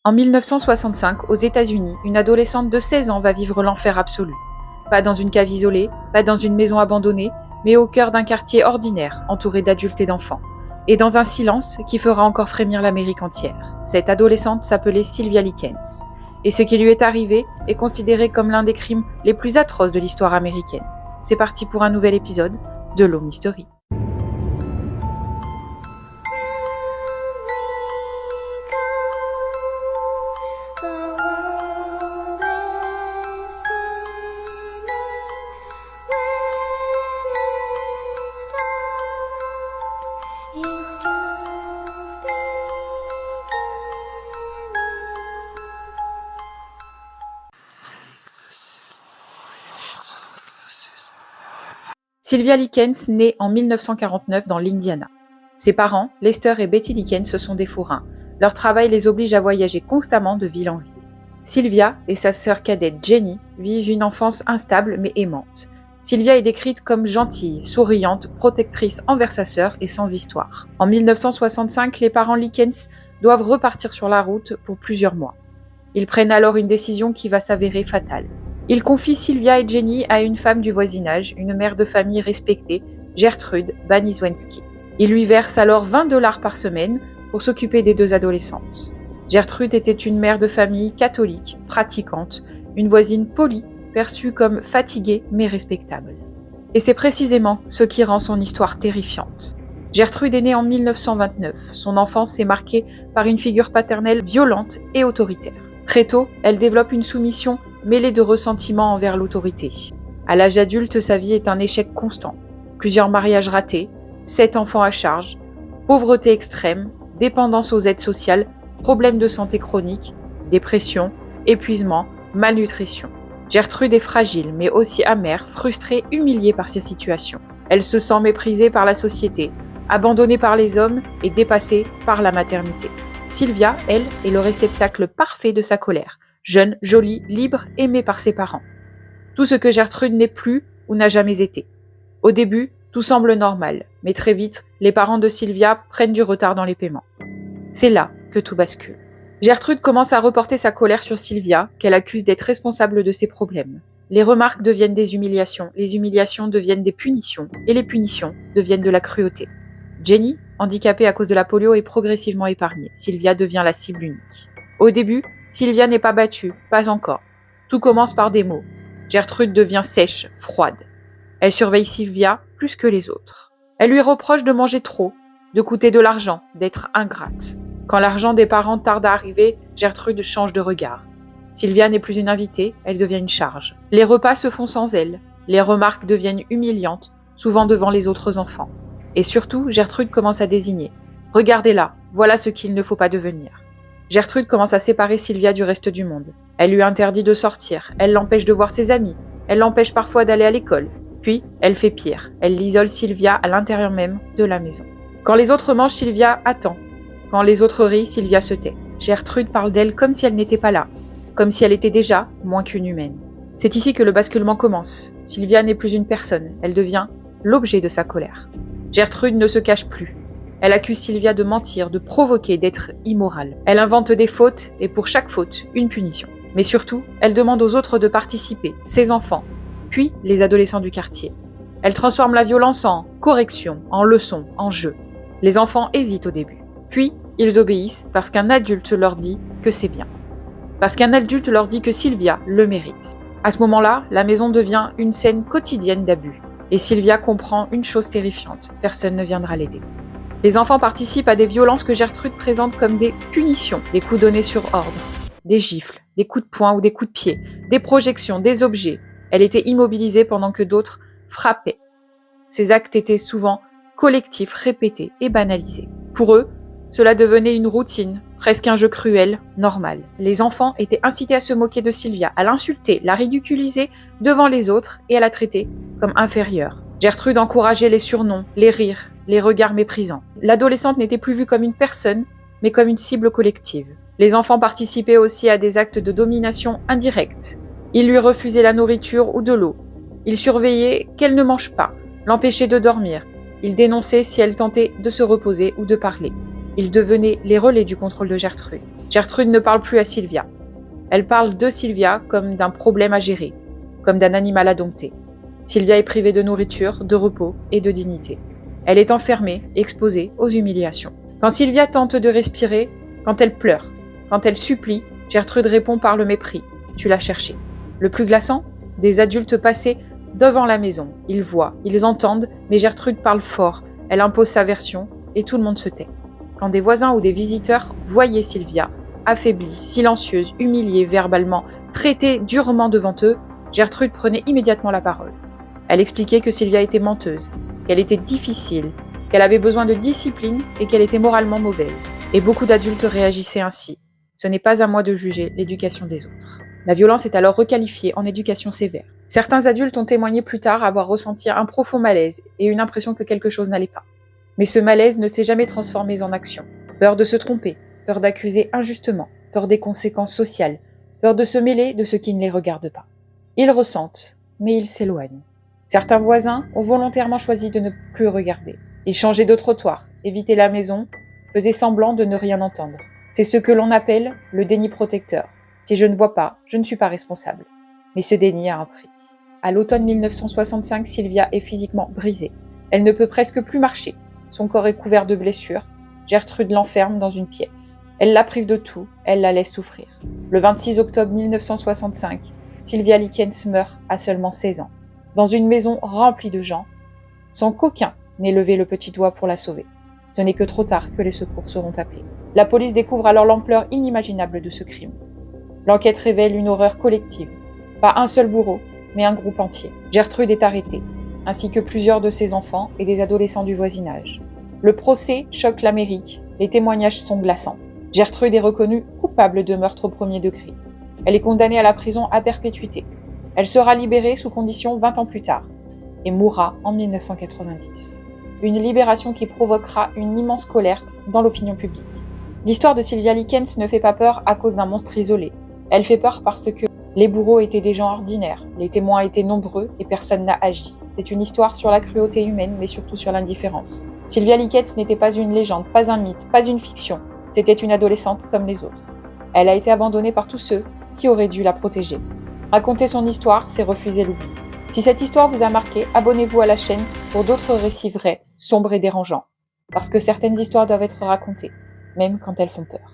En 1965, aux États-Unis, une adolescente de 16 ans va vivre l'enfer absolu. Pas dans une cave isolée, pas dans une maison abandonnée, mais au cœur d'un quartier ordinaire, entouré d'adultes et d'enfants. Et dans un silence qui fera encore frémir l'Amérique entière. Cette adolescente s'appelait Sylvia Likens. Et ce qui lui est arrivé est considéré comme l'un des crimes les plus atroces de l'histoire américaine. C'est parti pour un nouvel épisode de Law Mystery. Sylvia Likens naît en 1949 dans l'Indiana. Ses parents, Lester et Betty Likens, sont des forains. Leur travail les oblige à voyager constamment de ville en ville. Sylvia et sa sœur cadette Jenny vivent une enfance instable mais aimante. Sylvia est décrite comme gentille, souriante, protectrice envers sa sœur et sans histoire. En 1965, les parents Likens doivent repartir sur la route pour plusieurs mois. Ils prennent alors une décision qui va s'avérer fatale. Ils confient Sylvia et Jenny à une femme du voisinage, une mère de famille respectée, Gertrude Banizwensky. Ils lui versent alors $20 par semaine pour s'occuper des deux adolescentes. Gertrude était une mère de famille catholique, pratiquante, une voisine polie, perçue comme fatiguée mais respectable. Et c'est précisément ce qui rend son histoire terrifiante. Gertrude est née en 1929. Son enfance est marquée par une figure paternelle violente et autoritaire. Très tôt, elle développe une soumission mêlée de ressentiment envers l'autorité. À l'âge adulte, sa vie est un échec constant. Plusieurs mariages ratés, 7 enfants à charge, pauvreté extrême, dépendance aux aides sociales, problèmes de santé chronique, dépression, épuisement, malnutrition. Gertrude est fragile, mais aussi amère, frustrée, humiliée par sa situation. Elle se sent méprisée par la société, abandonnée par les hommes et dépassée par la maternité. Sylvia, elle, est le réceptacle parfait de sa colère. Jeune, jolie, libre, aimée par ses parents. Tout ce que Gertrude n'est plus ou n'a jamais été. Au début, tout semble normal, mais très vite, les parents de Sylvia prennent du retard dans les paiements. C'est là que tout bascule. Gertrude commence à reporter sa colère sur Sylvia, qu'elle accuse d'être responsable de ses problèmes. Les remarques deviennent des humiliations, les humiliations deviennent des punitions, et les punitions deviennent de la cruauté. Jenny, handicapée à cause de la polio, est progressivement épargnée. Sylvia devient la cible unique. Au début, Sylvia n'est pas battue, pas encore. Tout commence par des mots. Gertrude devient sèche, froide. Elle surveille Sylvia plus que les autres. Elle lui reproche de manger trop, de coûter de l'argent, d'être ingrate. Quand l'argent des parents tarde à arriver, Gertrude change de regard. Sylvia n'est plus une invitée, elle devient une charge. Les repas se font sans elle. Les remarques deviennent humiliantes, souvent devant les autres enfants. Et surtout, Gertrude commence à désigner. Regardez-la, voilà ce qu'il ne faut pas devenir. Gertrude commence à séparer Sylvia du reste du monde. Elle lui interdit de sortir, elle l'empêche de voir ses amis, elle l'empêche parfois d'aller à l'école. Puis, elle fait pire, elle isole Sylvia à l'intérieur même de la maison. Quand les autres mangent, Sylvia attend. Quand les autres rient, Sylvia se tait. Gertrude parle d'elle comme si elle n'était pas là, comme si elle était déjà moins qu'une humaine. C'est ici que le basculement commence. Sylvia n'est plus une personne, elle devient l'objet de sa colère. Gertrude ne se cache plus. Elle accuse Sylvia de mentir, de provoquer, d'être immorale. Elle invente des fautes et pour chaque faute, une punition. Mais surtout, elle demande aux autres de participer, ses enfants, puis les adolescents du quartier. Elle transforme la violence en correction, en leçon, en jeu. Les enfants hésitent au début. Puis, ils obéissent parce qu'un adulte leur dit que c'est bien. Parce qu'un adulte leur dit que Sylvia le mérite. À ce moment-là, la maison devient une scène quotidienne d'abus. Et Sylvia comprend une chose terrifiante, personne ne viendra l'aider. Les enfants participent à des violences que Gertrude présente comme des punitions, des coups donnés sur ordre, des gifles, des coups de poing ou des coups de pied, des projections, des objets. Elle était immobilisée pendant que d'autres frappaient. Ces actes étaient souvent collectifs, répétés et banalisés. Pour eux, cela devenait une routine, presque un jeu cruel, normal. Les enfants étaient incités à se moquer de Sylvia, à l'insulter, la ridiculiser devant les autres et à la traiter comme inférieure. Gertrude encourageait les surnoms, les rires, les regards méprisants. L'adolescente n'était plus vue comme une personne, mais comme une cible collective. Les enfants participaient aussi à des actes de domination indirecte. Ils lui refusaient la nourriture ou de l'eau. Ils surveillaient qu'elle ne mange pas, l'empêchaient de dormir. Ils dénonçaient si elle tentait de se reposer ou de parler. Ils devenaient les relais du contrôle de Gertrude. Gertrude ne parle plus à Sylvia. Elle parle de Sylvia comme d'un problème à gérer, comme d'un animal à dompter. Sylvia est privée de nourriture, de repos et de dignité. Elle est enfermée, exposée aux humiliations. Quand Sylvia tente de respirer, quand elle pleure, quand elle supplie, Gertrude répond par le mépris. « Tu l'as cherché ». Le plus glaçant, des adultes passaient devant la maison. Ils voient, ils entendent, mais Gertrude parle fort. Elle impose sa version et tout le monde se tait. Quand des voisins ou des visiteurs voyaient Sylvia, affaiblie, silencieuse, humiliée verbalement, traitée durement devant eux, Gertrude prenait immédiatement la parole. Elle expliquait que Sylvia était menteuse, qu'elle était difficile, qu'elle avait besoin de discipline et qu'elle était moralement mauvaise. Et beaucoup d'adultes réagissaient ainsi. Ce n'est pas à moi de juger l'éducation des autres. La violence est alors requalifiée en éducation sévère. Certains adultes ont témoigné plus tard avoir ressenti un profond malaise et une impression que quelque chose n'allait pas. Mais ce malaise ne s'est jamais transformé en action. Peur de se tromper, peur d'accuser injustement, peur des conséquences sociales, peur de se mêler de ce qui ne les regarde pas. Ils ressentent, mais ils s'éloignent. Certains voisins ont volontairement choisi de ne plus regarder. Ils changeaient de trottoir, évitaient la maison, faisaient semblant de ne rien entendre. C'est ce que l'on appelle le déni protecteur. Si je ne vois pas, je ne suis pas responsable. Mais ce déni a un prix. À l'automne 1965, Sylvia est physiquement brisée. Elle ne peut presque plus marcher. Son corps est couvert de blessures. Gertrude l'enferme dans une pièce. Elle la prive de tout, elle la laisse souffrir. Le 26 octobre 1965, Sylvia Likens meurt à seulement 16 ans, dans une maison remplie de gens, sans qu'aucun n'ait levé le petit doigt pour la sauver. Ce n'est que trop tard que les secours seront appelés. La police découvre alors l'ampleur inimaginable de ce crime. L'enquête révèle une horreur collective. Pas un seul bourreau, mais un groupe entier. Gertrude est arrêtée, ainsi que plusieurs de ses enfants et des adolescents du voisinage. Le procès choque l'Amérique, les témoignages sont glaçants. Gertrude est reconnue coupable de meurtre au premier degré. Elle est condamnée à la prison à perpétuité. Elle sera libérée sous condition 20 ans plus tard et mourra en 1990. Une libération qui provoquera une immense colère dans l'opinion publique. L'histoire de Sylvia Likens ne fait pas peur à cause d'un monstre isolé. Elle fait peur parce que les bourreaux étaient des gens ordinaires, les témoins étaient nombreux et personne n'a agi. C'est une histoire sur la cruauté humaine, mais surtout sur l'indifférence. Sylvia Likens n'était pas une légende, pas un mythe, pas une fiction. C'était une adolescente comme les autres. Elle a été abandonnée par tous ceux qui auraient dû la protéger. Raconter son histoire, c'est refuser l'oubli. Si cette histoire vous a marqué, abonnez-vous à la chaîne pour d'autres récits vrais, sombres et dérangeants. Parce que certaines histoires doivent être racontées, même quand elles font peur.